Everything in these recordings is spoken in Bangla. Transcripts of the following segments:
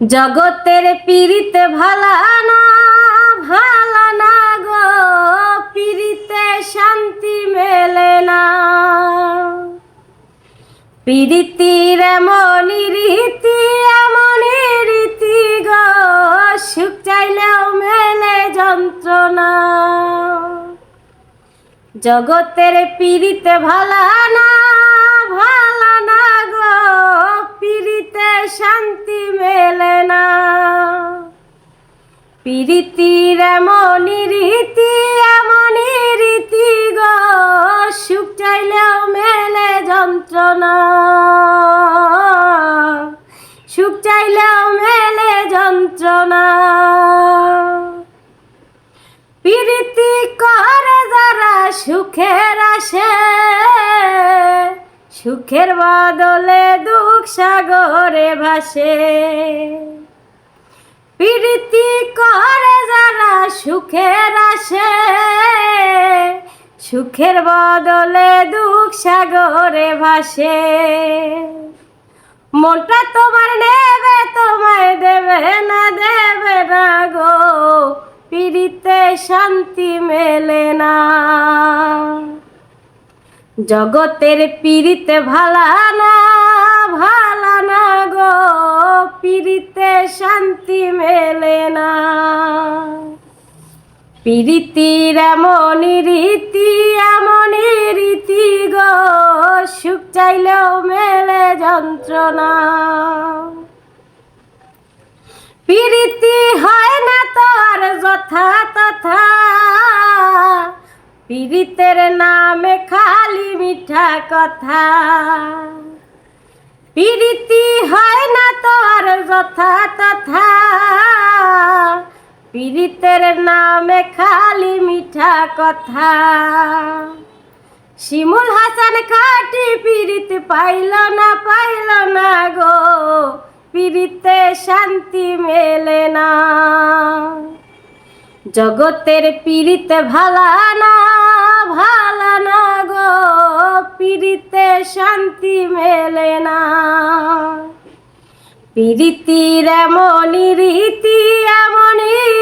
জগতের পীড়িতে ভালা না গো, পীড়িতে শান্তি মেলে না। পীড়িতির এমনই রীতি গো, সুখ চাইলেও মেলে যন্ত্রণা। জগতের পীড়িতে ভালা না গো, পীড়িতে শান্তি মেলে না। পীড়িতির এমনই রীতি গো, সুখ চাইলেও মেলে যন্ত্রণা। সুখ চাইলেও মেলে যন্ত্রণা। পীড়িতি করে যারা সুখের আসে, সুখের বদলে দুঃখ সাগরে ভাসে। পীড়িতি করে যারা সুখের আসে, সুখের বদলে দুঃখ সাগরে ভাসে। মনটা তোমার নেবে তোমায় দেবে না গো, পীড়িতে শান্তি মেলে না। জগতের পীড়িতে ভালা না গো, পীড়িতে শান্তি মেলে না। পীড়িতির এমনই রীতি গো, সুখ চাইলেও মেলে যন্ত্রণা। পীড়িতি হয় না তো আর যথা তথা, পীড়িতের নামে খালি মিঠা কথা। পীড়িতি হয় না তো আর যথা তথা, পীড়িতের নামে খালি মিঠা কথা। শিমুল হাসান খাটি পীড়িত পাইল না গো, পীড়িতে শান্তি মেলে না। জগতের পীড়িতে ভালা না গো, পীড়িতে শান্তি মেলে না। পীড়িতির এমনই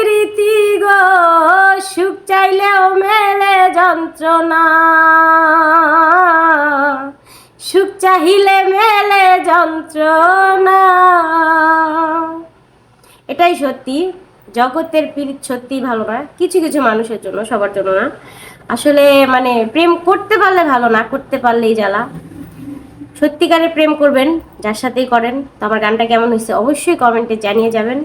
রীতি গো, সুখ চাইলেও মেলে যন্ত্রণা। সুখ চাহিলে মেলে যন্ত্রণা। এটাই সত্যি, জগতের পীড়িত সত্যিই ভালো না। কিছু কিছু মানুষের জন্য, সবার জন্য না। আসলে মানে প্রেম করতে পারলে ভালো, না করতে পারলেই জ্বালা। সত্যিকারের প্রেম করবেন যার সাথেই করেন। তো আমার গানটা কেমন হয়েছে অবশ্যই কমেন্টে জানিয়ে যাবেন।